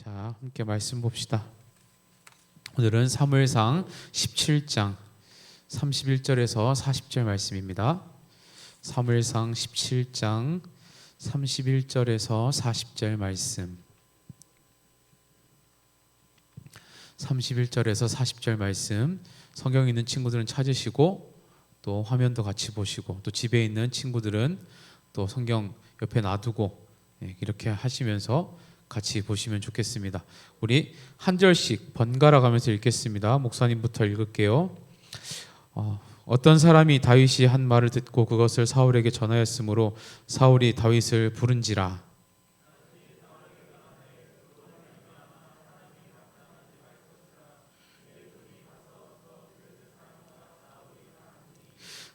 자, 함께 말씀 봅시다. 오늘은 사무엘상 17장 31절에서 40절 말씀입니다. 사무엘상 17장 31절에서 40절 말씀. 31절에서 40절 말씀. 성경 있는 친구들은 찾으시고 또 화면도 같이 보시고 또 집에 있는 친구들은 또 성경 옆에 놔두고 이렇게 하시면서 같이 보시면 좋겠습니다. 우리 한 절씩 번갈아 가면서 읽겠습니다. 목사님부터 읽을게요. 어떤 사람이 다윗이 한 말을 듣고 그것을 사울에게 전하였으므로 사울이 다윗을 부른지라.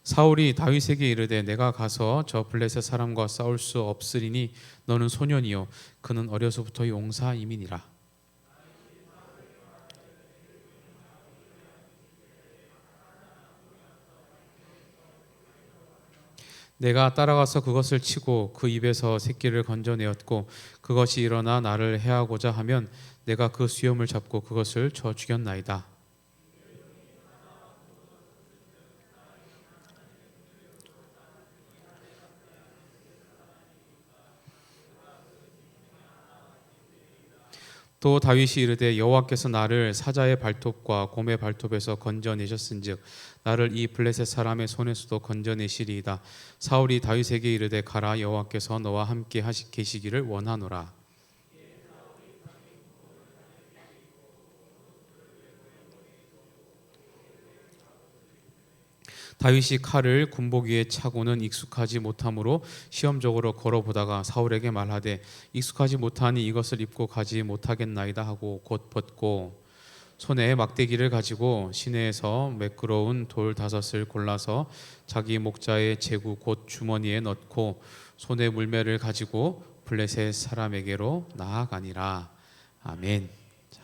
사울이 다윗에게 이르되 내가 가서 저 블레셋 사람과 싸울 수 없으리니 너는 소년이요 그는 어려서부터 용사임이니라. 내가 따라가서 그것을 치고 그 입에서 새끼를 건져내었고 그것이 일어나 나를 해하고자 하면 내가 그 수염을 잡고 그것을 쳐 죽였나이다. 또 다윗이 이르되 여호와께서 나를 사자의 발톱과 곰의 발톱에서 건져내셨은즉 나를 이 블레셋 사람의 손에서도 건져내시리이다. 사울이 다윗에게 이르되 가라 여호와께서 너와 함께 계시기를 원하노라. 다윗이 칼을 군복 위에 차고는 익숙하지 못하므로 시험적으로 걸어보다가 사울에게 말하되 익숙하지 못하니 이것을 입고 가지 못하겠나이다 하고 곧 벗고 손에 막대기를 가지고 시내에서 매끄러운 돌 5을 골라서 자기 목자의 제구 곧 주머니에 넣고 손에 물매를 가지고 블레셋 사람에게로 나아가니라. 아멘. 자,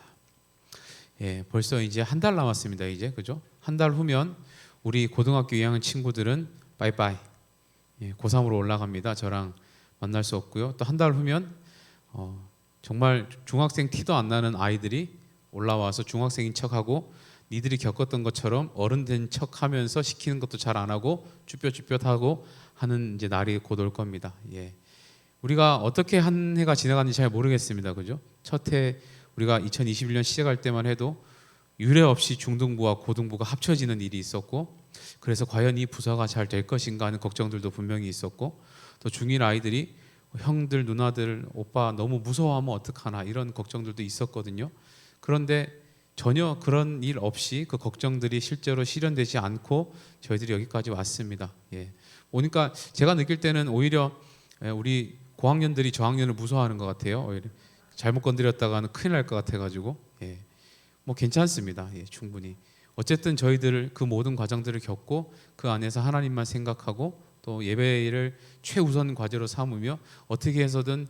벌써 이제 한 달 남았습니다. 이제 그죠? 한 달 후면 우리 고등학교 2학년 친구들은 빠이빠이 고3으로 올라갑니다. 저랑 만날 수 없고요. 또 한 달 후면 정말 중학생 티도 안 나는 아이들이 올라와서 중학생인 척하고 니들이 겪었던 것처럼 어른 된 척하면서 시키는 것도 잘 안 하고 쭈뼛쭈뼛하고 하는 이제 날이 곧 올 겁니다. 우리가 어떻게 한 해가 지나갔는지 잘 모르겠습니다. 그죠? 첫 해 우리가 2021년 시작할 때만 해도 유례 없이 중등부와 고등부가 합쳐지는 일이 있었고 그래서 과연 이 부서가 잘 될 것인가 하는 걱정들도 분명히 있었고 또 중1 아이들이 형들 누나들 오빠 너무 무서워하면 어떡하나 이런 걱정들도 있었거든요. 그런데 전혀 그런 일 없이 그 걱정들이 실제로 실현되지 않고 저희들이 여기까지 왔습니다. 오니까 제가 느낄 때는 오히려 우리 고학년들이 저학년을 무서워하는 것 같아요. 오히려 잘못 건드렸다가는 큰일 날 것 같아가지고 뭐 괜찮습니다. 충분히. 어쨌든 저희들 그 모든 과정들을 겪고 그 안에서 하나님만 생각하고 또 예배를 최우선 과제로 삼으며 어떻게 해서든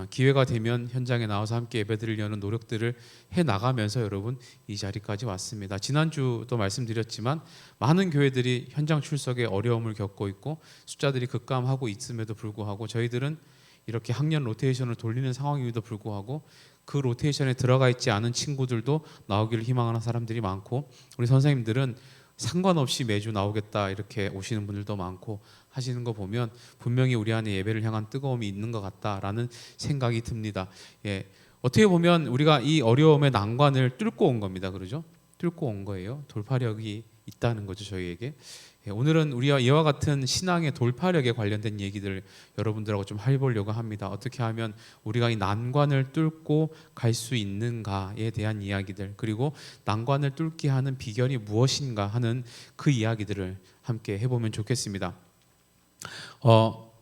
기회가 되면 현장에 나와서 함께 예배드리려는 노력들을 해나가면서 여러분 이 자리까지 왔습니다. 지난주도 말씀드렸지만 많은 교회들이 현장 출석에 어려움을 겪고 있고 숫자들이 급감하고 있음에도 불구하고 저희들은 이렇게 학년 로테이션을 돌리는 상황임에도 불구하고 그 로테이션에 들어가 있지 않은 친구들도 나오기를 희망하는 사람들이 많고 우리 선생님들은 상관없이 매주 나오겠다 이렇게 오시는 분들도 많고 하시는 거 보면 분명히 우리 안에 예배를 향한 뜨거움이 있는 것 같다라는 생각이 듭니다. 어떻게 보면 우리가 이 어려움의 난관을 뚫고 온 겁니다. 그러죠? 뚫고 온 거예요. 돌파력이 있다는 거죠, 저희에게. 오늘은 우리와 이와 같은 신앙의 돌파력에 관련된 얘기들 여러분들하고 좀 해보려고 합니다. 어떻게 하면 우리가 이 난관을 뚫고 갈 수 있는가에 대한 이야기들 그리고 난관을 뚫게 하는 비결이 무엇인가 하는 그 이야기들을 함께 해보면 좋겠습니다.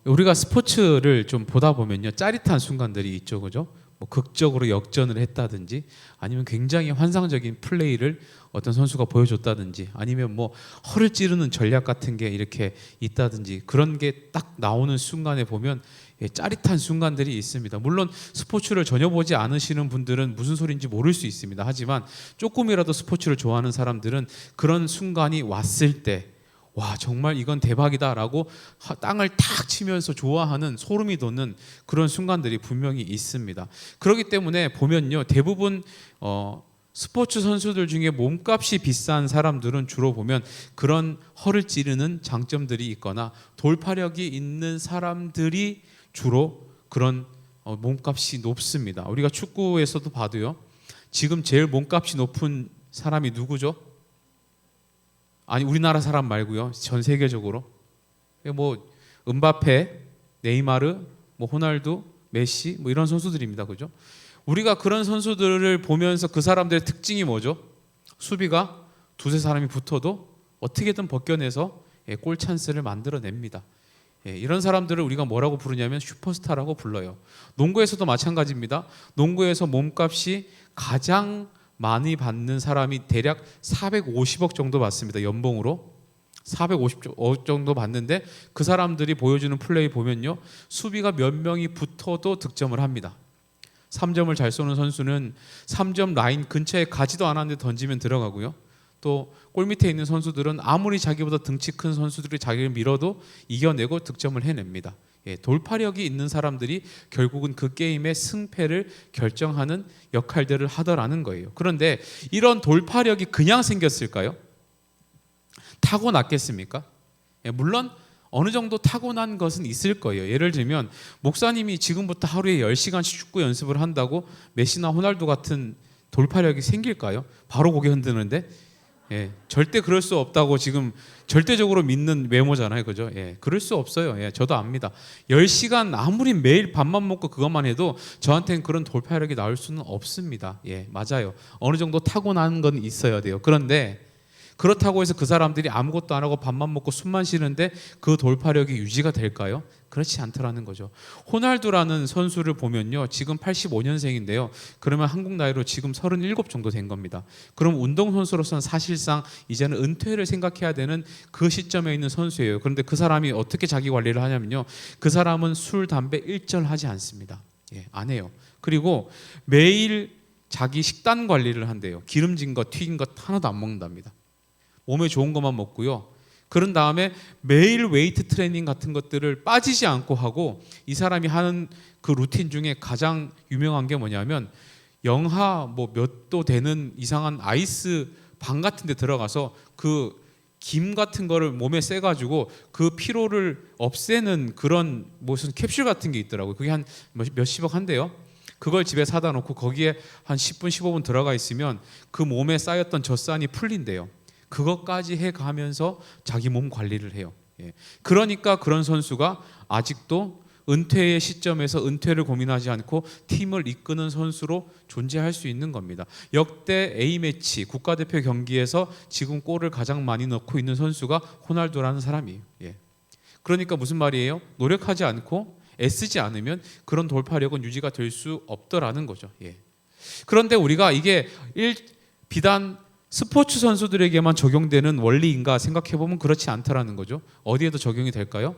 우리가 스포츠를 좀 보다 보면요 짜릿한 순간들이 있죠, 그죠? 뭐 극적으로 역전을 했다든지 아니면 굉장히 환상적인 플레이를 어떤 선수가 보여줬다든지 아니면 뭐 허를 찌르는 전략 같은 게 이렇게 있다든지 그런 게 딱 나오는 순간에 보면 짜릿한 순간들이 있습니다. 물론 스포츠를 전혀 보지 않으시는 분들은 무슨 소리인지 모를 수 있습니다. 하지만 조금이라도 스포츠를 좋아하는 사람들은 그런 순간이 왔을 때 와, 정말 이건 대박이다라고 땅을 탁 치면서 좋아하는, 소름이 돋는 그런 순간들이 분명히 있습니다. 그렇기 때문에 보면요, 대부분 스포츠 선수들 중에 몸값이 비싼 사람들은 주로 보면 그런 허를 찌르는 장점들이 있거나 돌파력이 있는 사람들이 주로 그런 몸값이 높습니다. 우리가 축구에서도 봐도요, 지금 제일 몸값이 높은 사람이 누구죠? 아니, 우리나라 사람 말고요, 전 세계적으로 뭐 음바페, 네이마르, 뭐 호날두, 메시, 뭐 이런 선수들입니다. 그죠? 우리가 그런 선수들을 보면서 그 사람들의 특징이 뭐죠? 수비가 두세 사람이 붙어도 어떻게든 벗겨내서 골 찬스를 만들어냅니다. 이런 사람들을 우리가 뭐라고 부르냐면 슈퍼스타라고 불러요. 농구에서도 마찬가지입니다. 농구에서 몸값이 가장 많이 받는 사람이 대략 450억 정도 받습니다. 연봉으로 450억 정도 받는데, 그 사람들이 보여주는 플레이 보면요, 수비가 몇 명이 붙어도 득점을 합니다. 3점을 잘 쏘는 선수는 3점 라인 근처에 가지도 않았는데 던지면 들어가고요. 또 골 밑에 있는 선수들은 아무리 자기보다 등치 큰 선수들이 자기를 밀어도 이겨내고 득점을 해냅니다. 돌파력이 있는 사람들이 결국은 그 게임의 승패를 결정하는 역할들을 하더라는 거예요. 그런데 이런 돌파력이 그냥 생겼을까요? 타고났겠습니까? 물론 어느 정도 타고난 것은 있을 거예요. 예를 들면 목사님이 지금부터 하루에 10시간씩 축구 연습을 한다고 메시나 호날두 같은 돌파력이 생길까요? 바로 고개 흔드는데, 절대 그럴 수 없다고 지금 절대적으로 믿는 외모잖아요. 그죠? 그럴 수 없어요. 저도 압니다. 10시간 아무리 매일 밥만 먹고 그것만 해도 저한테는 그런 돌파력이 나올 수는 없습니다. 맞아요. 어느 정도 타고난 건 있어야 돼요. 그런데 그렇다고 해서 그 사람들이 아무것도 안 하고 밥만 먹고 숨만 쉬는데 그 돌파력이 유지가 될까요? 그렇지 않더라는 거죠. 호날두라는 선수를 보면요, 지금 85년생인데요. 그러면 한국 나이로 지금 37 정도 된 겁니다. 그럼 운동선수로서는 사실상 이제는 은퇴를 생각해야 되는 그 시점에 있는 선수예요. 그런데 그 사람이 어떻게 자기 관리를 하냐면요, 그 사람은 술, 담배 일절하지 않습니다. 안 해요. 그리고 매일 자기 식단 관리를 한대요. 기름진 것, 튀긴 것 하나도 안 먹는답니다. 몸에 좋은 것만 먹고요. 그런 다음에 매일 웨이트 트레이닝 같은 것들을 빠지지 않고 하고, 이 사람이 하는 그 루틴 중에 가장 유명한 게 뭐냐면 영하 뭐 몇 도 되는 이상한 아이스 방 같은 데 들어가서 그 김 같은 거를 몸에 쐬가지고 그 피로를 없애는 그런 무슨 캡슐 같은 게 있더라고요. 그게 한 몇십억 한대요. 그걸 집에 사다 놓고 거기에 한 10분 15분 들어가 있으면 그 몸에 쌓였던 젖산이 풀린대요. 그것까지 해가면서 자기 몸 관리를 해요. 그러니까 그런 선수가 아직도 은퇴의 시점에서 은퇴를 고민하지 않고 팀을 이끄는 선수로 존재할 수 있는 겁니다. 역대 A매치 국가대표 경기에서 지금 골을 가장 많이 넣고 있는 선수가 호날두라는 사람이에요. 그러니까 무슨 말이에요? 노력하지 않고 애쓰지 않으면 그런 돌파력은 유지가 될 수 없더라는 거죠. 그런데 우리가 이게 비단 스포츠 선수들에게만 적용되는 원리인가 생각해보면 그렇지 않다라는 거죠. 어디에도 적용이 될까요?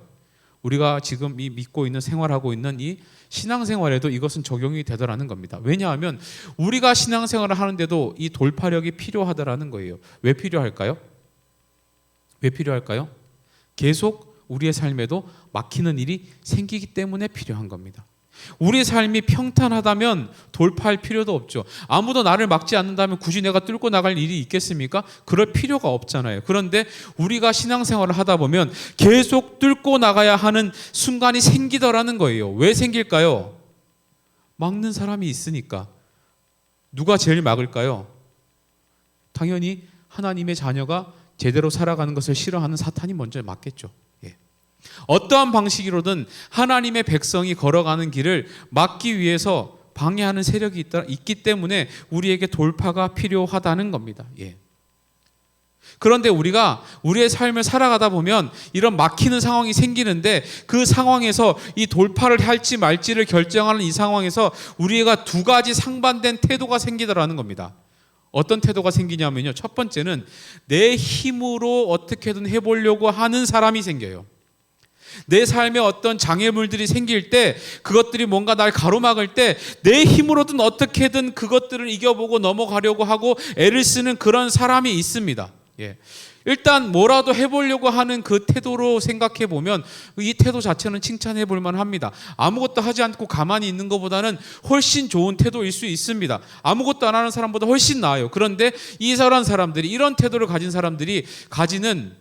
우리가 지금 이 믿고 있는, 생활하고 있는 이 신앙생활에도 이것은 적용이 되더라는 겁니다. 왜냐하면 우리가 신앙생활을 하는데도 이 돌파력이 필요하다라는 거예요. 왜 필요할까요? 왜 필요할까요? 계속 우리의 삶에도 막히는 일이 생기기 때문에 필요한 겁니다. 우리 삶이 평탄하다면 돌파할 필요도 없죠. 아무도 나를 막지 않는다면 굳이 내가 뚫고 나갈 일이 있겠습니까? 그럴 필요가 없잖아요. 그런데 우리가 신앙생활을 하다 보면 계속 뚫고 나가야 하는 순간이 생기더라는 거예요. 왜 생길까요? 막는 사람이 있으니까. 누가 제일 막을까요? 당연히 하나님의 자녀가 제대로 살아가는 것을 싫어하는 사탄이 먼저 막겠죠. 어떠한 방식으로든 하나님의 백성이 걸어가는 길을 막기 위해서 방해하는 세력이 있기 때문에 우리에게 돌파가 필요하다는 겁니다. 그런데 우리가 우리의 삶을 살아가다 보면 이런 막히는 상황이 생기는데, 그 상황에서 이 돌파를 할지 말지를 결정하는 이 상황에서 우리가 두 가지 상반된 태도가 생기더라는 겁니다. 어떤 태도가 생기냐면요, 첫 번째는 내 힘으로 어떻게든 해보려고 하는 사람이 생겨요. 내 삶에 어떤 장애물들이 생길 때, 그것들이 뭔가 날 가로막을 때 내 힘으로든 어떻게든 그것들을 이겨보고 넘어가려고 하고 애를 쓰는 그런 사람이 있습니다. 일단 뭐라도 해보려고 하는 그 태도로 생각해 보면 이 태도 자체는 칭찬해 볼 만합니다. 아무것도 하지 않고 가만히 있는 것보다는 훨씬 좋은 태도일 수 있습니다. 아무것도 안 하는 사람보다 훨씬 나아요. 그런데 이런 사람들이, 이런 태도를 가진 사람들이 가지는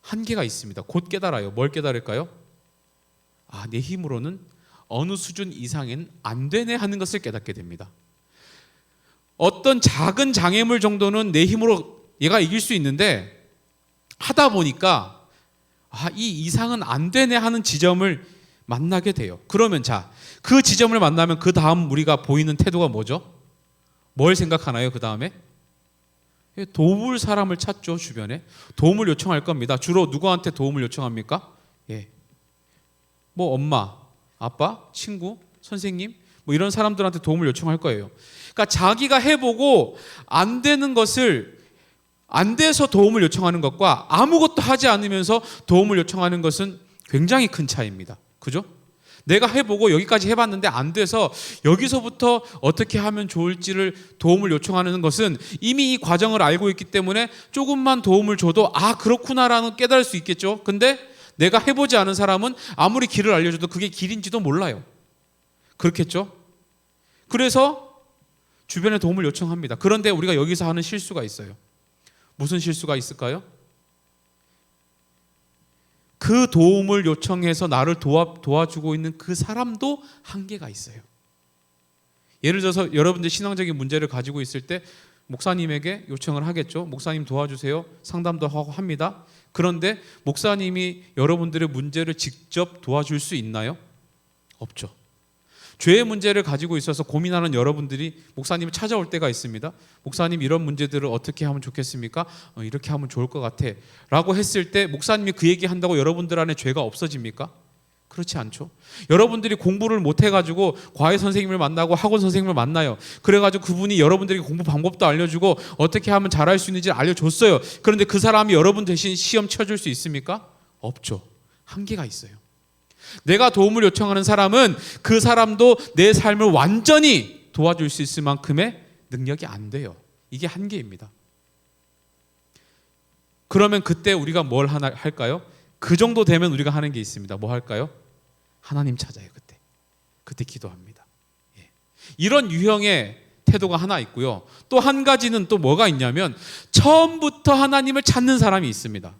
한계가 있습니다. 곧 깨달아요. 뭘 깨달을까요? 내 힘으로는 어느 수준 이상은 안 되네 하는 것을 깨닫게 됩니다. 어떤 작은 장애물 정도는 내 힘으로 얘가 이길 수 있는데 하다 보니까 이 이상은 안 되네 하는 지점을 만나게 돼요. 그러면 그 지점을 만나면 그 다음 우리가 보이는 태도가 뭐죠? 뭘 생각하나요? 그 다음에 도울 사람을 찾죠. 주변에 도움을 요청할 겁니다. 주로 누구한테 도움을 요청합니까? 뭐 엄마, 아빠, 친구, 선생님 뭐 이런 사람들한테 도움을 요청할 거예요. 그러니까 자기가 해보고 안 되는 것을 안 돼서 도움을 요청하는 것과 아무것도 하지 않으면서 도움을 요청하는 것은 굉장히 큰 차이입니다. 그죠? 내가 해보고 여기까지 해봤는데 안 돼서 여기서부터 어떻게 하면 좋을지를 도움을 요청하는 것은 이미 이 과정을 알고 있기 때문에 조금만 도움을 줘도 그렇구나라는 깨달을 수 있겠죠. 근데 내가 해보지 않은 사람은 아무리 길을 알려줘도 그게 길인지도 몰라요. 그렇겠죠? 그래서 주변에 도움을 요청합니다. 그런데 우리가 여기서 하는 실수가 있어요. 무슨 실수가 있을까요? 그 도움을 요청해서 나를 도와주고 있는 그 사람도 한계가 있어요. 예를 들어서 여러분들 신앙적인 문제를 가지고 있을 때 목사님에게 요청을 하겠죠. 목사님 도와주세요. 상담도 하고 합니다. 그런데 목사님이 여러분들의 문제를 직접 도와줄 수 있나요? 없죠. 죄의 문제를 가지고 있어서 고민하는 여러분들이 목사님을 찾아올 때가 있습니다. 목사님 이런 문제들을 어떻게 하면 좋겠습니까? 이렇게 하면 좋을 것 같아 라고 했을 때 목사님이 그 얘기한다고 여러분들 안에 죄가 없어집니까? 그렇지 않죠. 여러분들이 공부를 못해가지고 과외 선생님을 만나고 학원 선생님을 만나요. 그래가지고 그분이 여러분들에게 공부 방법도 알려주고 어떻게 하면 잘할 수 있는지 알려줬어요. 그런데 그 사람이 여러분 대신 시험 쳐줄 수 있습니까? 없죠. 한계가 있어요. 내가 도움을 요청하는 사람은 그 사람도 내 삶을 완전히 도와줄 수 있을 만큼의 능력이 안 돼요. 이게 한계입니다. 그러면 그때 우리가 뭘 할까요? 그 정도 되면 우리가 하는 게 있습니다. 뭐 할까요? 하나님 찾아요. 그때 기도합니다. 이런 유형의 태도가 하나 있고요. 또 한 가지는 또 뭐가 있냐면 처음부터 하나님을 찾는 사람이 있습니다.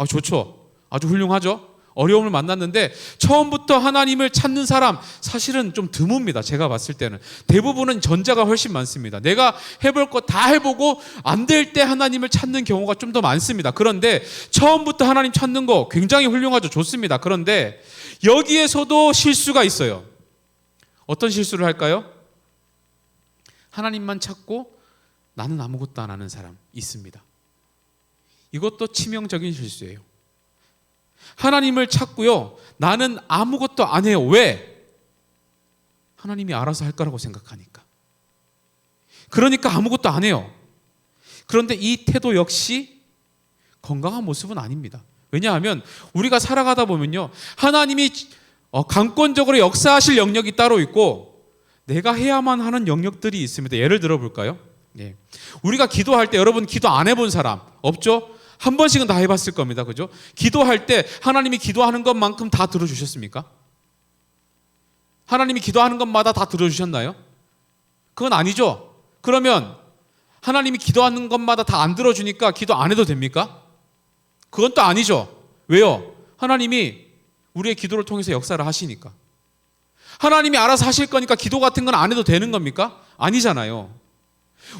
좋죠. 아주 훌륭하죠. 어려움을 만났는데 처음부터 하나님을 찾는 사람 사실은 좀 드뭅니다. 제가 봤을 때는 대부분은 전자가 훨씬 많습니다. 내가 해볼 거 다 해보고 안 될 때 하나님을 찾는 경우가 좀 더 많습니다. 그런데 처음부터 하나님 찾는 거 굉장히 훌륭하죠. 좋습니다. 그런데 여기에서도 실수가 있어요. 어떤 실수를 할까요? 하나님만 찾고 나는 아무것도 안 하는 사람 있습니다. 이것도 치명적인 실수예요. 하나님을 찾고요. 나는 아무것도 안 해요. 왜? 하나님이 알아서 할 거라고 생각하니까. 그러니까 아무것도 안 해요. 그런데 이 태도 역시 건강한 모습은 아닙니다. 왜냐하면 우리가 살아가다 보면요. 하나님이 강권적으로 역사하실 영역이 따로 있고 내가 해야만 하는 영역들이 있습니다. 예를 들어 볼까요? 우리가 기도할 때 여러분 기도 안 해본 사람 없죠? 한 번씩은 다 해봤을 겁니다. 그죠? 기도할 때 하나님이 기도하는 것만큼 다 들어주셨습니까? 하나님이 기도하는 것마다 다 들어주셨나요? 그건 아니죠. 그러면 하나님이 기도하는 것마다 다 안 들어주니까 기도 안 해도 됩니까? 그건 또 아니죠. 왜요? 하나님이 우리의 기도를 통해서 역사를 하시니까. 하나님이 알아서 하실 거니까 기도 같은 건 안 해도 되는 겁니까? 아니잖아요.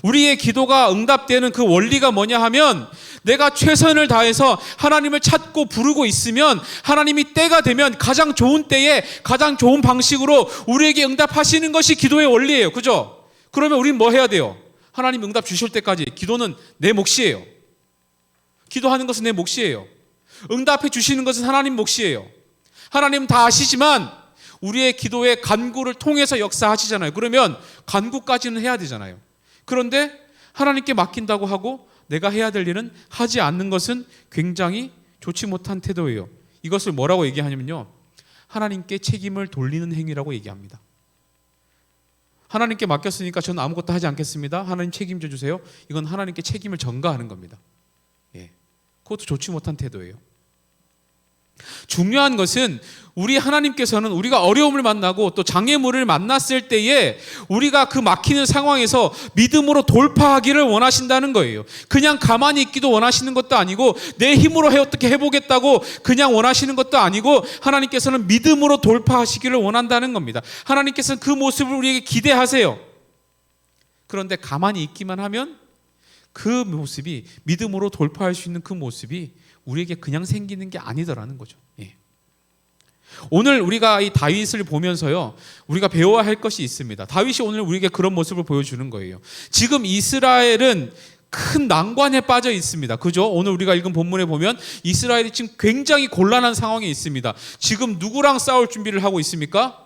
우리의 기도가 응답되는 그 원리가 뭐냐 하면 내가 최선을 다해서 하나님을 찾고 부르고 있으면 하나님이 때가 되면 가장 좋은 때에 가장 좋은 방식으로 우리에게 응답하시는 것이 기도의 원리예요. 그죠? 그러면 우리는 뭐 해야 돼요? 하나님 응답 주실 때까지 기도는 내 몫이에요. 기도하는 것은 내 몫이에요. 응답해 주시는 것은 하나님 몫이에요. 하나님은 다 아시지만 우리의 기도의 간구를 통해서 역사하시잖아요. 그러면 간구까지는 해야 되잖아요. 그런데 하나님께 맡긴다고 하고 내가 해야 될 일은 하지 않는 것은 굉장히 좋지 못한 태도예요. 이것을 뭐라고 얘기하냐면요. 하나님께 책임을 돌리는 행위라고 얘기합니다. 하나님께 맡겼으니까 저는 아무것도 하지 않겠습니다. 하나님 책임져 주세요. 이건 하나님께 책임을 전가하는 겁니다. 그것도 좋지 못한 태도예요. 중요한 것은 우리 하나님께서는 우리가 어려움을 만나고 또 장애물을 만났을 때에 우리가 그 막히는 상황에서 믿음으로 돌파하기를 원하신다는 거예요. 그냥 가만히 있기도 원하시는 것도 아니고 내 힘으로 어떻게 해보겠다고 그냥 원하시는 것도 아니고 하나님께서는 믿음으로 돌파하시기를 원한다는 겁니다. 하나님께서는 그 모습을 우리에게 기대하세요. 그런데 가만히 있기만 하면 그 모습이 믿음으로 돌파할 수 있는 그 모습이 우리에게 그냥 생기는 게 아니더라는 거죠. 예. 오늘 우리가 이 다윗을 보면서요, 우리가 배워야 할 것이 있습니다. 다윗이 오늘 우리에게 그런 모습을 보여주는 거예요. 지금 이스라엘은 큰 난관에 빠져 있습니다. 그죠? 오늘 우리가 읽은 본문에 보면 이스라엘이 지금 굉장히 곤란한 상황에 있습니다. 지금 누구랑 싸울 준비를 하고 있습니까?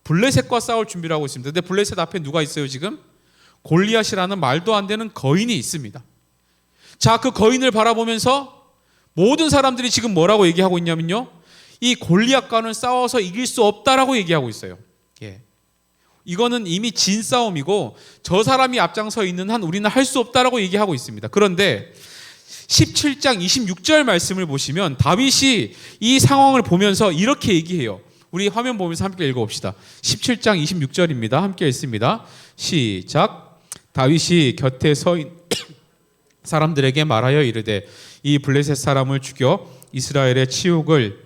블레셋과 싸울 준비를 하고 있습니다. 근데 블레셋 앞에 누가 있어요 지금? 골리앗이라는 말도 안 되는 거인이 있습니다. 자, 그 거인을 바라보면서 모든 사람들이 지금 뭐라고 얘기하고 있냐면요, 이 골리앗과는 싸워서 이길 수 없다라고 얘기하고 있어요. 예. 이거는 이미 진 싸움이고 저 사람이 앞장서 있는 한 우리는 할 수 없다라고 얘기하고 있습니다. 그런데 17장 26절 말씀을 보시면 다윗이 이 상황을 보면서 이렇게 얘기해요. 우리 화면 보면서 함께 읽어봅시다. 17장 26절입니다. 함께 읽습니다. 시작. 다윗이 곁에 서 있는 사람들에게 말하여 이르되 이 블레셋 사람을 죽여 이스라엘의 치욕을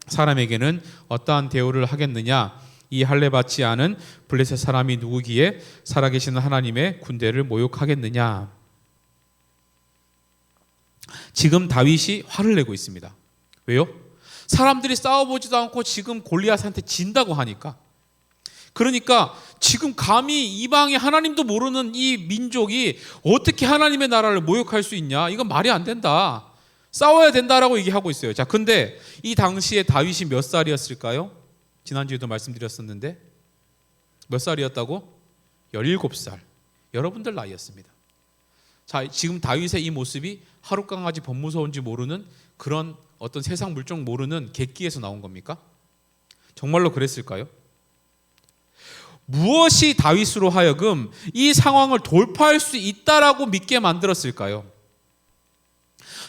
사람에게는 어떠한 대우를 하겠느냐? 이 할례 받지 않은 블레셋 사람이 누구기에 살아계시는 하나님의 군대를 모욕하겠느냐? 지금 다윗이 화를 내고 있습니다. 왜요? 사람들이 싸워보지도 않고 지금 골리앗한테 진다고 하니까. 그러니까 지금 감히 이방의 하나님도 모르는 이 민족이 어떻게 하나님의 나라를 모욕할 수 있냐? 이건 말이 안 된다. 싸워야 된다라고 얘기하고 있어요. 자, 근데 이 당시에 다윗이 몇 살이었을까요? 지난주에도 말씀드렸었는데 몇 살이었다고? 17살. 여러분들 나이였습니다. 자, 지금 다윗의 이 모습이 하룻강아지 법무서운지 모르는 그런 어떤 세상 물정 모르는 객기에서 나온 겁니까? 정말로 그랬을까요? 무엇이 다윗으로 하여금 이 상황을 돌파할 수 있다라고 믿게 만들었을까요?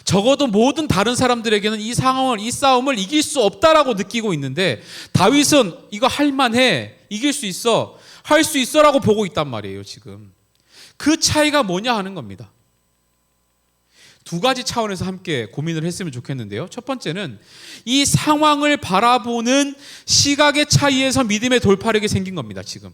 적어도 모든 다른 사람들에게는 이 상황을, 이 싸움을 이길 수 없다라고 느끼고 있는데 다윗은 이거 할만해, 이길 수 있어, 할 수 있어라고 보고 있단 말이에요. 지금 그 차이가 뭐냐 하는 겁니다. 두 가지 차원에서 함께 고민을 했으면 좋겠는데요. 첫 번째는 이 상황을 바라보는 시각의 차이에서 믿음의 돌파력이 생긴 겁니다. 지금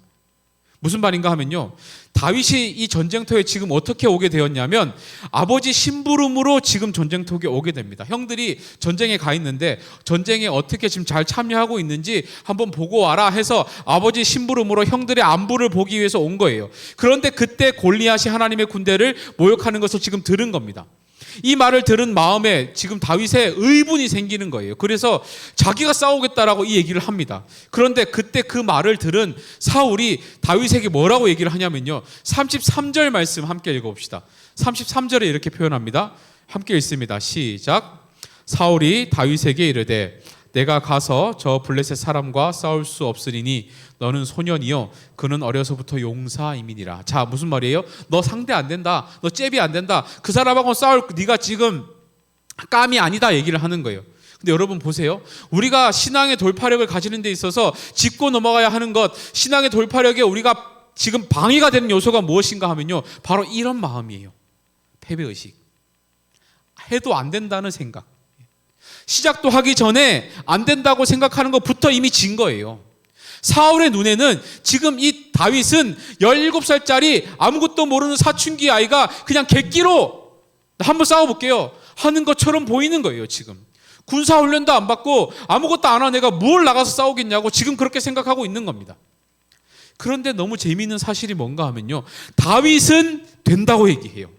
무슨 말인가 하면요, 다윗이 이 전쟁터에 지금 어떻게 오게 되었냐면 아버지 심부름으로 지금 전쟁터에 오게 됩니다. 형들이 전쟁에 가 있는데 전쟁에 어떻게 지금 잘 참여하고 있는지 한번 보고 와라 해서 아버지 심부름으로 형들의 안부를 보기 위해서 온 거예요. 그런데 그때 골리앗이 하나님의 군대를 모욕하는 것을 지금 들은 겁니다. 이 말을 들은 마음에 지금 다윗의 의분이 생기는 거예요. 그래서 자기가 싸우겠다라고 이 얘기를 합니다. 그런데 그때 그 말을 들은 사울이 다윗에게 뭐라고 얘기를 하냐면요, 33절 말씀 함께 읽어봅시다. 33절에 이렇게 표현합니다. 함께 읽습니다. 시작. 사울이 다윗에게 이르되 내가 가서 저 블레셋 사람과 싸울 수 없으리니 너는 소년이요 그는 어려서부터 용사임이니라. 자, 무슨 말이에요? 너 상대 안 된다, 너 잽이 안 된다, 그 사람하고 싸울 네가 지금 깜이 아니다 얘기를 하는 거예요. 근데 여러분 보세요, 우리가 신앙의 돌파력을 가지는 데 있어서 짚고 넘어가야 하는 것, 신앙의 돌파력에 우리가 지금 방해가 되는 요소가 무엇인가 하면요, 바로 이런 마음이에요. 패배의식, 해도 안 된다는 생각, 시작도 하기 전에 안 된다고 생각하는 것부터 이미 진 거예요. 사울의 눈에는 지금 이 다윗은 17살짜리 아무것도 모르는 사춘기 아이가 그냥 객기로 한번 싸워볼게요 하는 것처럼 보이는 거예요. 지금 군사훈련도 안 받고 아무것도 안 한 애가 뭘 나가서 싸우겠냐고 지금 그렇게 생각하고 있는 겁니다. 그런데 너무 재미있는 사실이 뭔가 하면요, 다윗은 된다고 얘기해요.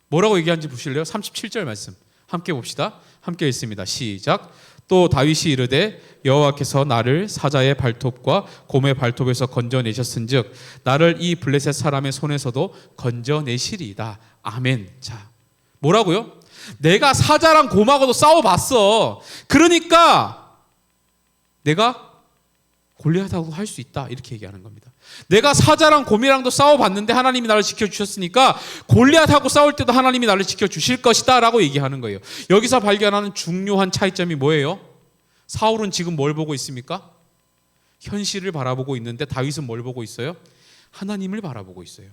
뭐라고 얘기하는지 보실래요? 37절 말씀 함께 봅시다. 함께 읽습니다. 시작. 또 다윗이 이르되 여호와께서 나를 사자의 발톱과 곰의 발톱에서 건져내셨은즉 나를 이 블레셋 사람의 손에서도 건져내시리이다. 아멘. 자, 뭐라고요? 내가 사자랑 곰하고도 싸워봤어. 그러니까 내가 골리앗하고 할 수 있다 이렇게 얘기하는 겁니다. 내가 사자랑 곰이랑도 싸워봤는데 하나님이 나를 지켜주셨으니까 골리앗하고 싸울 때도 하나님이 나를 지켜주실 것이다 라고 얘기하는 거예요. 여기서 발견하는 중요한 차이점이 뭐예요? 사울은 지금 뭘 보고 있습니까? 현실을 바라보고 있는데 다윗은 뭘 보고 있어요? 하나님을 바라보고 있어요.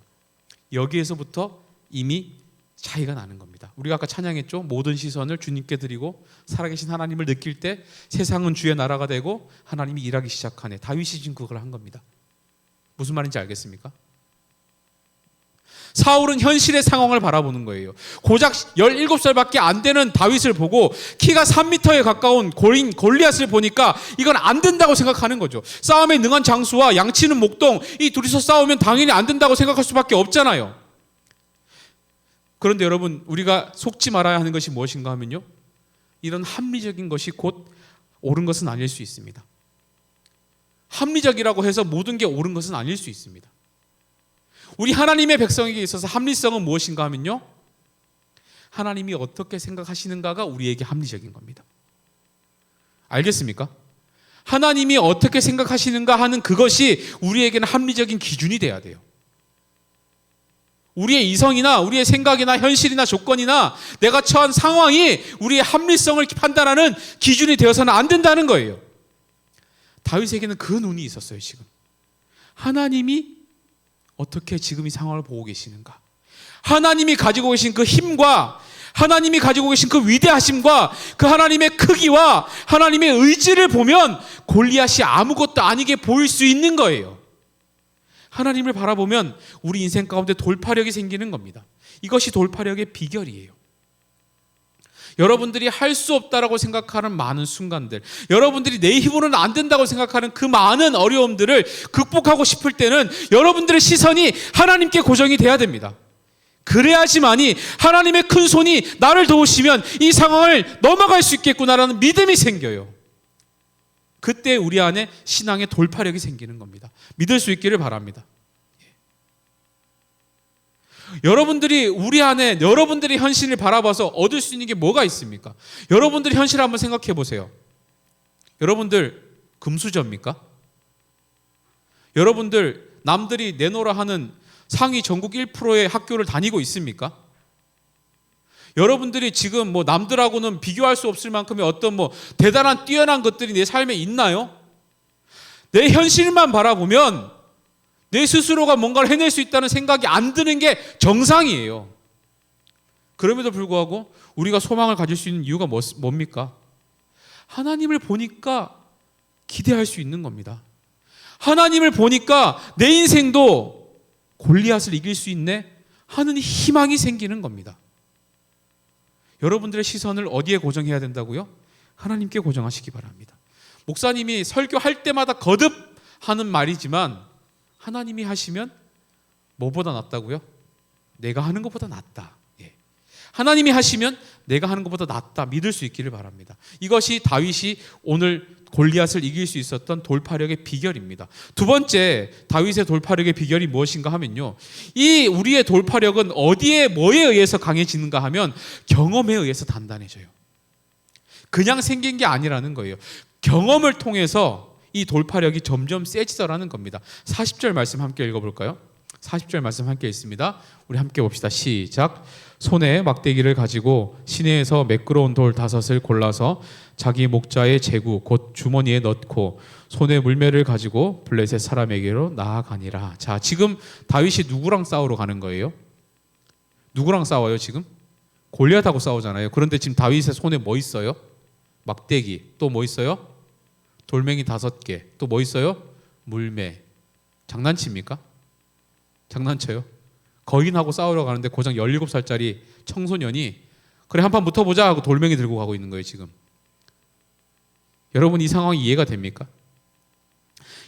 여기에서부터 이미 차이가 나는 겁니다. 우리가 아까 찬양했죠. 모든 시선을 주님께 드리고 살아계신 하나님을 느낄 때 세상은 주의 나라가 되고 하나님이 일하기 시작하네. 다윗이 지금 그걸 한 겁니다. 무슨 말인지 알겠습니까? 사울은 현실의 상황을 바라보는 거예요. 고작 17살밖에 안 되는 다윗을 보고 키가 3m에 가까운 골리앗을 보니까 이건 안 된다고 생각하는 거죠. 싸움에 능한 장수와 양치는 목동, 이 둘이서 싸우면 당연히 안 된다고 생각할 수밖에 없잖아요. 그런데 여러분, 우리가 속지 말아야 하는 것이 무엇인가 하면요, 이런 합리적인 것이 곧 옳은 것은 아닐 수 있습니다. 합리적이라고 해서 모든 게 옳은 것은 아닐 수 있습니다. 우리 하나님의 백성에게 있어서 합리성은 무엇인가 하면요, 하나님이 어떻게 생각하시는가가 우리에게 합리적인 겁니다. 알겠습니까? 하나님이 어떻게 생각하시는가 하는 그것이 우리에게는 합리적인 기준이 돼야 돼요. 우리의 이성이나 우리의 생각이나 현실이나 조건이나 내가 처한 상황이 우리의 합리성을 판단하는 기준이 되어서는 안 된다는 거예요. 다윗에게는 그 눈이 있었어요. 지금 하나님이 어떻게 지금 이 상황을 보고 계시는가, 하나님이 가지고 계신 그 힘과 하나님이 가지고 계신 그 위대하심과 그 하나님의 크기와 하나님의 의지를 보면 골리앗이 아무것도 아니게 보일 수 있는 거예요. 하나님을 바라보면 우리 인생 가운데 돌파력이 생기는 겁니다. 이것이 돌파력의 비결이에요. 여러분들이 할 수 없다라고 생각하는 많은 순간들, 여러분들이 내 힘으로는 안 된다고 생각하는 그 많은 어려움들을 극복하고 싶을 때는 여러분들의 시선이 하나님께 고정이 돼야 됩니다. 그래야지만이 하나님의 큰 손이 나를 도우시면 이 상황을 넘어갈 수 있겠구나라는 믿음이 생겨요. 그때 우리 안에 신앙의 돌파력이 생기는 겁니다. 믿을 수 있기를 바랍니다. 여러분들이 우리 안에 여러분들이 현실을 바라봐서 얻을 수 있는 게 뭐가 있습니까? 여러분들이 현실을 한번 생각해 보세요. 여러분들 금수저입니까? 여러분들 남들이 내놓으라 하는 상위 전국 1%의 학교를 다니고 있습니까? 여러분들이 지금 뭐 남들하고는 비교할 수 없을 만큼의 어떤 뭐 대단한 뛰어난 것들이 내 삶에 있나요? 내 현실만 바라보면 내 스스로가 뭔가를 해낼 수 있다는 생각이 안 드는 게 정상이에요. 그럼에도 불구하고 우리가 소망을 가질 수 있는 이유가 뭡니까? 하나님을 보니까 기대할 수 있는 겁니다. 하나님을 보니까 내 인생도 골리앗을 이길 수 있네 하는 희망이 생기는 겁니다. 여러분들의 시선을 어디에 고정해야 된다고요? 하나님께 고정하시기 바랍니다. 목사님이 설교할 때마다 거듭 하는 말이지만 하나님이 하시면 뭐보다 낫다고요? 내가 하는 것보다 낫다. 예. 하나님이 하시면 내가 하는 것보다 낫다. 믿을 수 있기를 바랍니다. 이것이 다윗이 오늘 골리앗을 이길 수 있었던 돌파력의 비결입니다. 두 번째, 다윗의 돌파력의 비결이 무엇인가 하면요, 이 우리의 돌파력은 어디에 뭐에 의해서 강해지는가 하면 경험에 의해서 단단해져요. 그냥 생긴 게 아니라는 거예요. 경험을 통해서 이 돌파력이 점점 세지더라는 겁니다. 40절 말씀 함께 읽어볼까요? 40절 말씀 함께 읽습니다. 우리 함께 봅시다. 시작. 손에 막대기를 가지고 시내에서 매끄러운 돌 5을 골라서 자기 목자의 제구 곧 주머니에 넣고 손에 물매를 가지고 블레셋 사람에게로 나아가니라. 자, 지금 다윗이 누구랑 싸우러 가는 거예요? 누구랑 싸워요 지금? 골리앗하고 싸우잖아요. 그런데 지금 다윗의 손에 뭐 있어요? 막대기. 또 뭐 있어요? 돌멩이 5개. 또 뭐 있어요? 물매. 장난칩니까? 장난쳐요? 거인하고 싸우러 가는데 고작 17살짜리 청소년이 그래 한판 붙어보자 하고 돌멩이 들고 가고 있는 거예요 지금. 여러분 이 상황이 이해가 됩니까?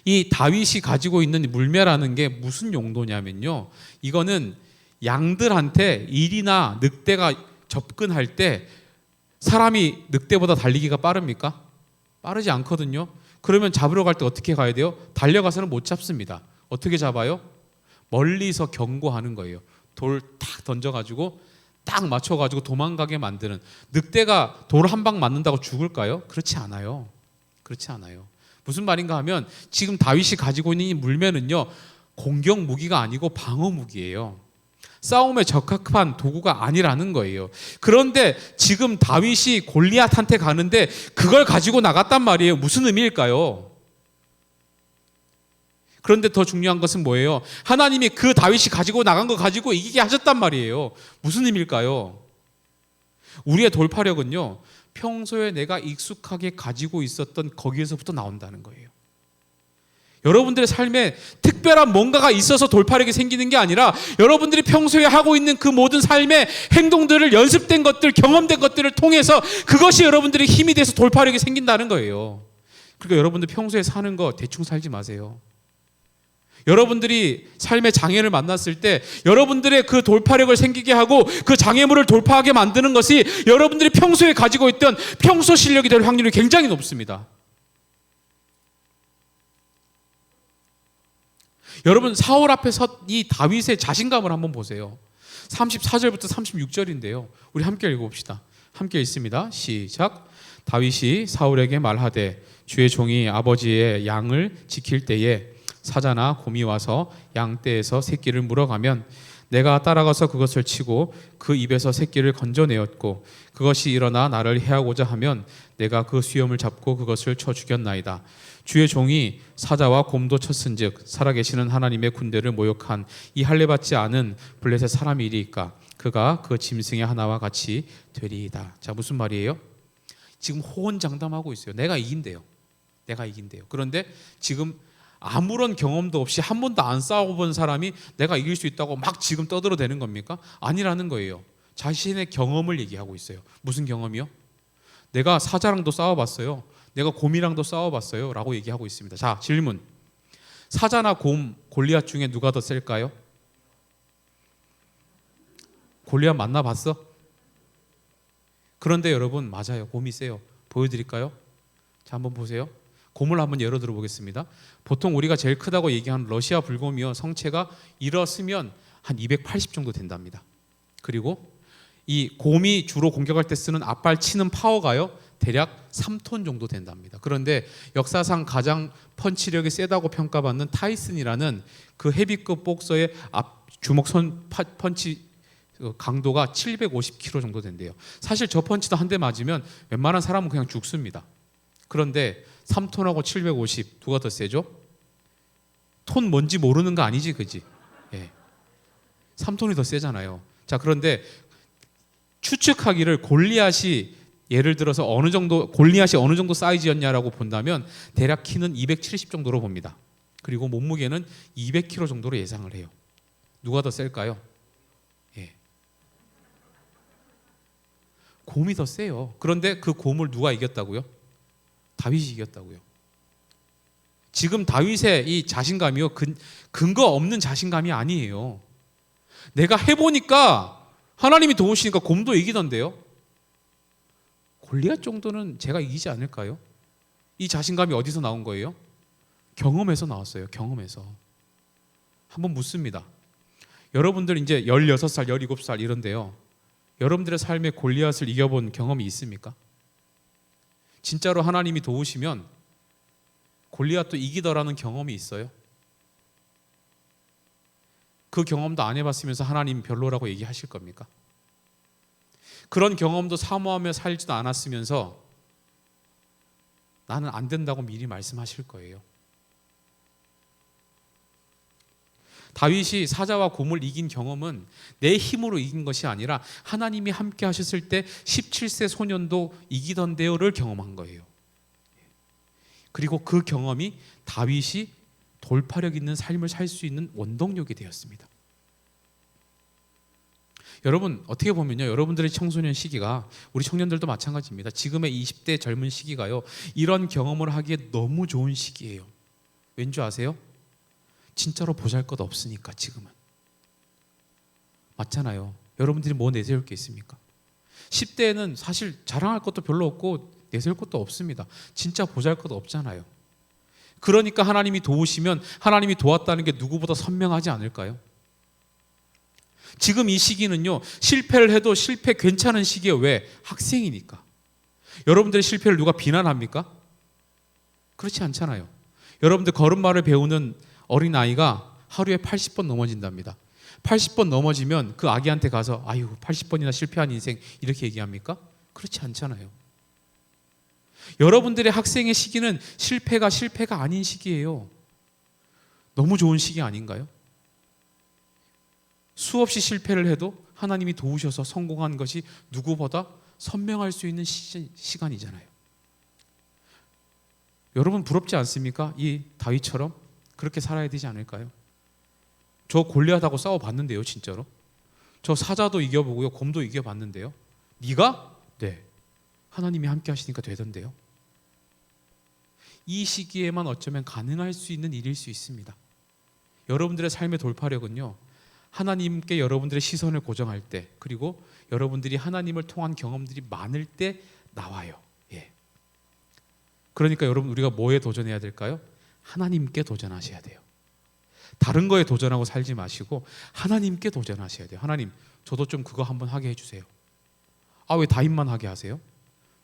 이 다윗이 가지고 있는 물매라는 게 무슨 용도냐면요, 이거는 양들한테 일이나 늑대가 접근할 때 사람이 늑대보다 달리기가 빠릅니까? 빠르지 않거든요. 그러면 잡으러 갈 때 어떻게 가야 돼요? 달려가서는 못 잡습니다. 어떻게 잡아요? 멀리서 경고하는 거예요. 돌 탁 던져가지고 딱 맞춰가지고 도망가게 만드는. 늑대가 돌 한 방 맞는다고 죽을까요? 그렇지 않아요. 그렇지 않아요. 무슨 말인가 하면 지금 다윗이 가지고 있는 이 물면은요, 공격 무기가 아니고 방어 무기예요. 싸움에 적합한 도구가 아니라는 거예요. 그런데 지금 다윗이 골리앗한테 가는데 그걸 가지고 나갔단 말이에요. 무슨 의미일까요? 그런데 더 중요한 것은 뭐예요? 하나님이 그 다윗이 가지고 나간 거 가지고 이기게 하셨단 말이에요. 무슨 의미일까요? 우리의 돌파력은요, 평소에 내가 익숙하게 가지고 있었던 거기에서부터 나온다는 거예요. 여러분들의 삶에 특별한 뭔가가 있어서 돌파력이 생기는 게 아니라 여러분들이 평소에 하고 있는 그 모든 삶의 행동들을, 연습된 것들, 경험된 것들을 통해서 그것이 여러분들의 힘이 돼서 돌파력이 생긴다는 거예요. 그러니까 여러분들 평소에 사는 거 대충 살지 마세요. 여러분들이 삶의 장애를 만났을 때 여러분들의 그 돌파력을 생기게 하고 그 장애물을 돌파하게 만드는 것이 여러분들이 평소에 가지고 있던 평소 실력이 될 확률이 굉장히 높습니다. 여러분, 사울 앞에 섰 이 다윗의 자신감을 한번 보세요. 34절부터 36절인데요. 우리 함께 읽어봅시다. 함께 읽습니다. 시작. 다윗이 사울에게 말하되 주의 종이 아버지의 양을 지킬 때에 사자나 곰이 와서 양떼에서 새끼를 물어가면 내가 따라가서 그것을 치고 그 입에서 새끼를 건져내었고 그것이 일어나 나를 해하고자 하면 내가 그 수염을 잡고 그것을 쳐 죽였나이다. 주의 종이 사자와 곰도 쳤은즉 살아계시는 하나님의 군대를 모욕한 이 할례받지 않은 블레셋 사람이 이리이까 그가 그 짐승의 하나와 같이 되리이다. 자, 무슨 말이에요? 지금 호언장담하고 있어요. 내가 이긴대요. 내가 이긴대요. 그런데 지금 아무런 경험도 없이 한 번도 안 싸워본 사람이 내가 이길 수 있다고 막 지금 떠들어대는 겁니까? 아니라는 거예요. 자신의 경험을 얘기하고 있어요. 무슨 경험이요? 내가 사자랑도 싸워봤어요. 내가 곰이랑도 싸워봤어요. 라고 얘기하고 있습니다. 자, 질문. 사자나 곰, 골리앗 중에 누가 더 셀까요? 골리앗 만나봤어? 그런데 여러분, 맞아요. 곰이 세요. 보여드릴까요? 자, 한번 보세요. 곰을 한번 예로 들어보겠습니다. 보통 우리가 제일 크다고 얘기하는 러시아 불곰이요, 성체가 일었으면 한 280 정도 된답니다. 그리고 이 곰이 주로 공격할 때 쓰는 앞발 치는 파워가요, 대략 3톤 정도 된답니다. 그런데 역사상 가장 펀치력이 세다고 평가받는 타이슨이라는 그 헤비급 복서의 앞 주먹 손 펀치 강도가 750kg 정도 된대요. 사실 저 펀치도 한 대 맞으면 웬만한 사람은 그냥 죽습니다. 그런데 3톤하고 750 누가 더 세죠? 톤 뭔지 모르는 거 아니지, 그지? 예. 3톤이 더 세잖아요. 자, 그런데 추측하기를 골리앗이 예를 들어서 골리앗이 어느 정도 사이즈였냐라고 본다면 대략 키는 270 정도로 봅니다. 그리고 몸무게는 200kg 정도로 예상을 해요. 누가 더 셀까요? 예. 곰이 더 세요. 그런데 그 곰을 누가 이겼다고요? 다윗이 이겼다고요. 지금 다윗의 이 자신감이요, 근거 없는 자신감이 아니에요. 내가 해보니까 하나님이 도우시니까 곰도 이기던데요. 골리앗 정도는 제가 이기지 않을까요? 이 자신감이 어디서 나온 거예요? 경험에서 나왔어요. 경험에서. 한번 묻습니다. 여러분들 이제 16살, 17살 이런데요. 여러분들의 삶에 골리앗을 이겨본 경험이 있습니까? 진짜로 하나님이 도우시면 골리앗도 이기더라는 경험이 있어요? 그 경험도 안 해봤으면서 하나님 별로라고 얘기하실 겁니까? 그런 경험도 사모하며 살지도 않았으면서 나는 안 된다고 미리 말씀하실 거예요. 다윗이 사자와 곰을 이긴 경험은 내 힘으로 이긴 것이 아니라 하나님이 함께 하셨을 때 17세 소년도 이기던데요를 경험한 거예요. 그리고 그 경험이 다윗이 돌파력 있는 삶을 살 수 있는 원동력이 되었습니다. 여러분, 어떻게 보면요, 여러분들의 청소년 시기가, 우리 청년들도 마찬가지입니다. 지금의 20대 젊은 시기가요, 이런 경험을 하기에 너무 좋은 시기예요. 왠지 아세요? 진짜로 보잘것 없으니까. 지금은 맞잖아요. 여러분들이 뭐 내세울 게 있습니까? 10대에는 사실 자랑할 것도 별로 없고 내세울 것도 없습니다. 진짜 보잘것 없잖아요. 그러니까 하나님이 도우시면 하나님이 도왔다는 게 누구보다 선명하지 않을까요? 지금 이 시기는요, 실패를 해도 실패 괜찮은 시기에 왜? 학생이니까. 여러분들의 실패를 누가 비난합니까? 그렇지 않잖아요. 여러분들 걸음마를 배우는 어린아이가 하루에 80번 넘어진답니다. 80번 넘어지면 그 아기한테 가서 아유 80번이나 실패한 인생 이렇게 얘기합니까? 그렇지 않잖아요. 여러분들의 학생의 시기는 실패가 아닌 시기예요. 너무 좋은 시기 아닌가요? 수없이 실패를 해도 하나님이 도우셔서 성공한 것이 누구보다 선명할 수 있는 시간이잖아요. 여러분 부럽지 않습니까? 이 다윗처럼 그렇게 살아야 되지 않을까요? 저 골리앗하고 싸워봤는데요, 진짜로. 저 사자도 이겨보고요, 곰도 이겨봤는데요. 네가? 네. 하나님이 함께 하시니까 되던데요. 이 시기에만 어쩌면 가능할 수 있는 일일 수 있습니다. 여러분들의 삶의 돌파력은요, 하나님께 여러분들의 시선을 고정할 때, 그리고 여러분들이 하나님을 통한 경험들이 많을 때 나와요. 예. 그러니까 여러분 우리가 뭐에 도전해야 될까요? 하나님께 도전하셔야 돼요. 다른 거에 도전하고 살지 마시고 하나님께 도전하셔야 돼요. 하나님, 저도 좀 그거 한번 하게 해주세요. 아, 왜 다윗만 하게 하세요?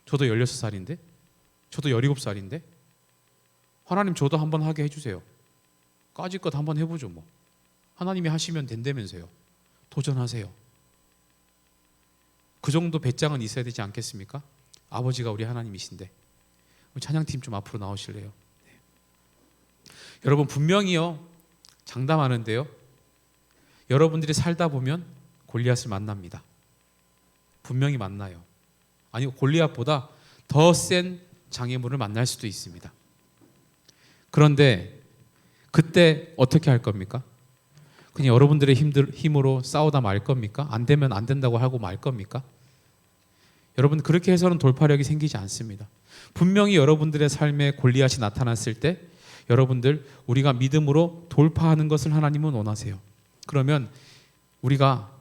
저도 16살인데? 저도 17살인데? 하나님, 저도 한번 하게 해주세요. 까짓것 한번 해보죠 뭐. 하나님이 하시면 된다면서요. 도전하세요. 그 정도 배짱은 있어야 되지 않겠습니까? 아버지가 우리 하나님이신데. 우리 찬양팀 좀 앞으로 나오실래요? 네. 여러분 분명히요, 장담하는데요, 여러분들이 살다 보면 골리앗을 만납니다. 분명히 만나요. 아니, 골리앗보다 더 센 장애물을 만날 수도 있습니다. 그런데 그때 어떻게 할 겁니까? 그냥 여러분들의 힘으로 싸우다 말 겁니까? 안 되면 안 된다고 하고 말 겁니까? 여러분, 그렇게 해서는 돌파력이 생기지 않습니다. 분명히 여러분들의 삶에 골리앗이 나타났을 때 여러분들, 우리가 믿음으로 돌파하는 것을 하나님은 원하세요. 그러면 우리가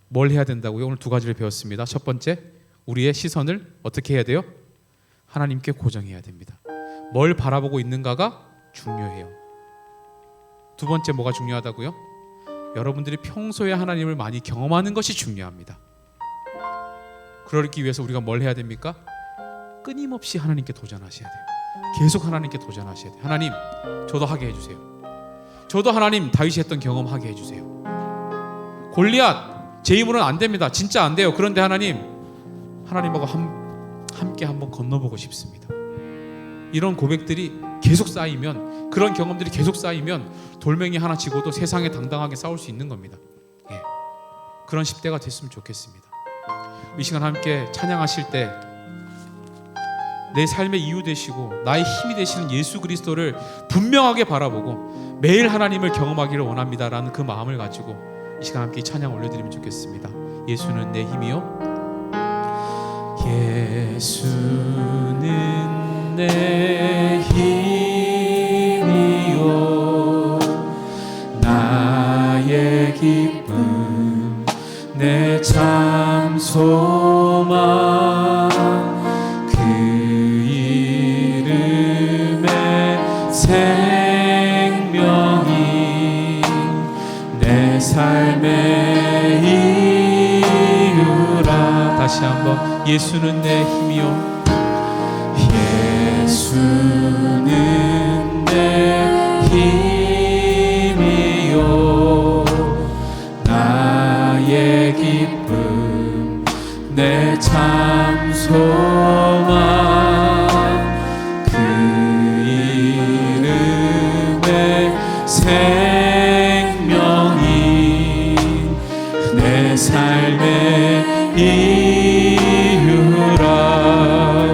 뭘 해야 된다고요? 오늘 두 가지를 배웠습니다. 첫 번째, 우리의 시선을 어떻게 해야 돼요? 하나님께 고정해야 됩니다. 뭘 바라보고 있는가가 중요해요. 두 번째, 뭐가 중요하다고요? 여러분들이 평소에 하나님을 많이 경험하는 것이 중요합니다. 그러기 위해서 우리가 뭘 해야 됩니까? 끊임없이 하나님께 도전하셔야 돼요. 계속 하나님께 도전하셔야 돼요. 하나님, 저도 하게 해주세요. 저도 하나님 다윗이 했던 경험 하게 해주세요. 골리앗 제 힘으로는 안 됩니다. 진짜 안 돼요. 그런데 하나님하고 함께 한번 건너보고 싶습니다. 이런 고백들이 계속 쌓이면, 그런 경험들이 계속 쌓이면 돌멩이 하나 치고도 세상에 당당하게 싸울 수 있는 겁니다. 예. 그런 10대가 됐으면 좋겠습니다. 이 시간 함께 찬양하실 때 내 삶의 이유 되시고 나의 힘이 되시는 예수 그리스도를 분명하게 바라보고 매일 하나님을 경험하기를 원합니다라는 그 마음을 가지고 이 시간 함께 찬양 올려드리면 좋겠습니다. 예수는 내 힘이요, 예수는 내 힘이요, 나의 기쁨, 내 참 소망, 그 이름의 생명이 내 삶의 이유라. 다시 한번, 예수는 내 힘이요, 예수는 내 힘이요, 나의 기쁨, 내 참 소망, 그 이름의 생명이 내 삶의 이유라.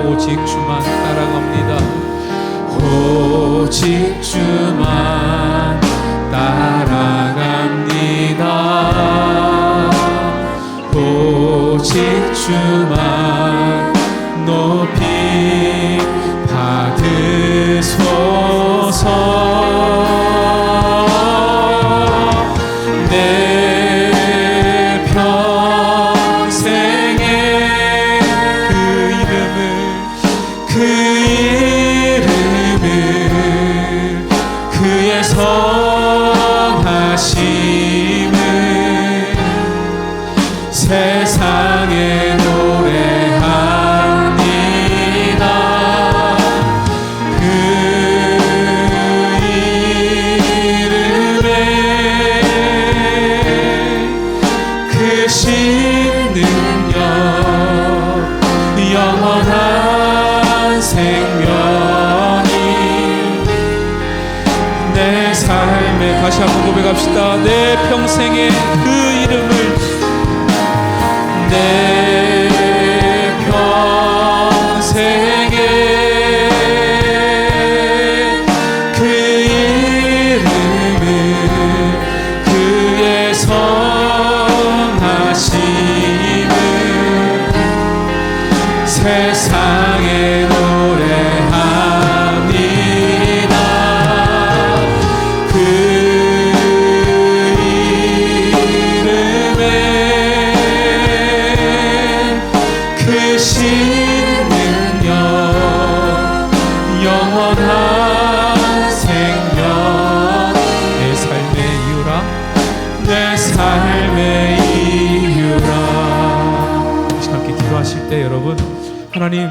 오직 주만 따라갑니다. 오직 주만 따라갑니다. 오직 주만 높이 받으소서. 내 평생에 그 이름을 그의 선하심을 세상에 노래 기도합시다. 내 평생에 그 이름을, 내 평생에 그 이름을, 그의 선하심을 세상에 노래합니다. 그 이름에 그 신능력 영원한 생명, 내 삶의 이유라, 내 삶의 이유라. 함께 기도하실 때 여러분, 하나님,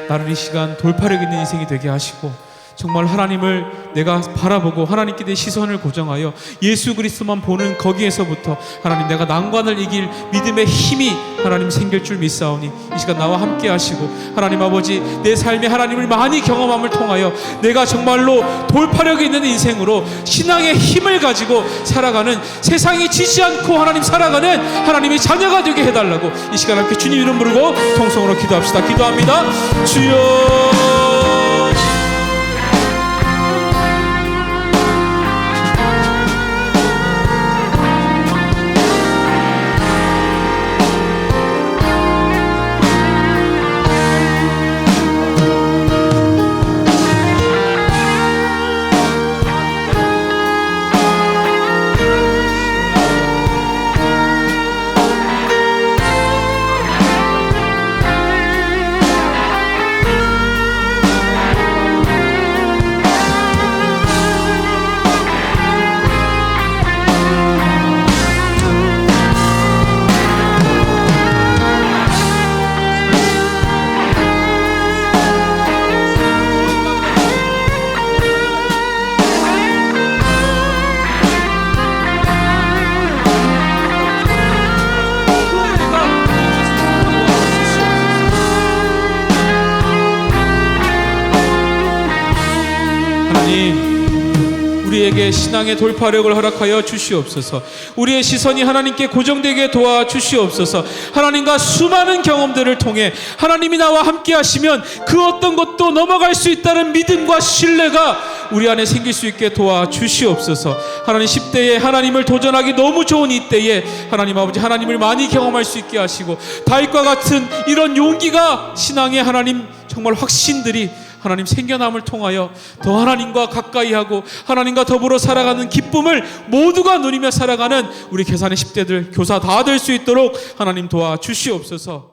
나를 이 시간 돌파력 있는 인생이 되게 하시고 정말 하나님을 내가 바라보고 하나님께 내 시선을 고정하여 예수 그리스도만 보는 거기에서부터 하나님 내가 난관을 이길 믿음의 힘이 하나님 생길 줄 믿사오니 이 시간 나와 함께 하시고 하나님 아버지, 내 삶에 하나님을 많이 경험함을 통하여 내가 정말로 돌파력이 있는 인생으로 신앙의 힘을 가지고 살아가는, 세상이 지지 않고 하나님 살아가는 하나님의 자녀가 되게 해달라고 이 시간 함께 주님 이름 부르고 통성으로 기도합시다. 기도합니다. 주여. 우리에게 신앙의 돌파력을 허락하여 주시옵소서. 우리의 시선이 하나님께 고정되게 도와주시옵소서. 하나님과 수많은 경험들을 통해 하나님이 나와 함께 하시면 그 어떤 것도 넘어갈 수 있다는 믿음과 신뢰가 우리 안에 생길 수 있게 도와주시옵소서. 하나님, 10대에 하나님을 도전하기 너무 좋은 이때에 하나님 아버지, 하나님을 많이 경험할 수 있게 하시고 다윗과 같은 이런 용기가 신앙의 하나님 정말 확신들이 하나님 생겨남을 통하여 더 하나님과 가까이 하고 하나님과 더불어 살아가는 기쁨을 모두가 누리며 살아가는 우리 계산의 10대들 교사 다 될 수 있도록 하나님 도와주시옵소서.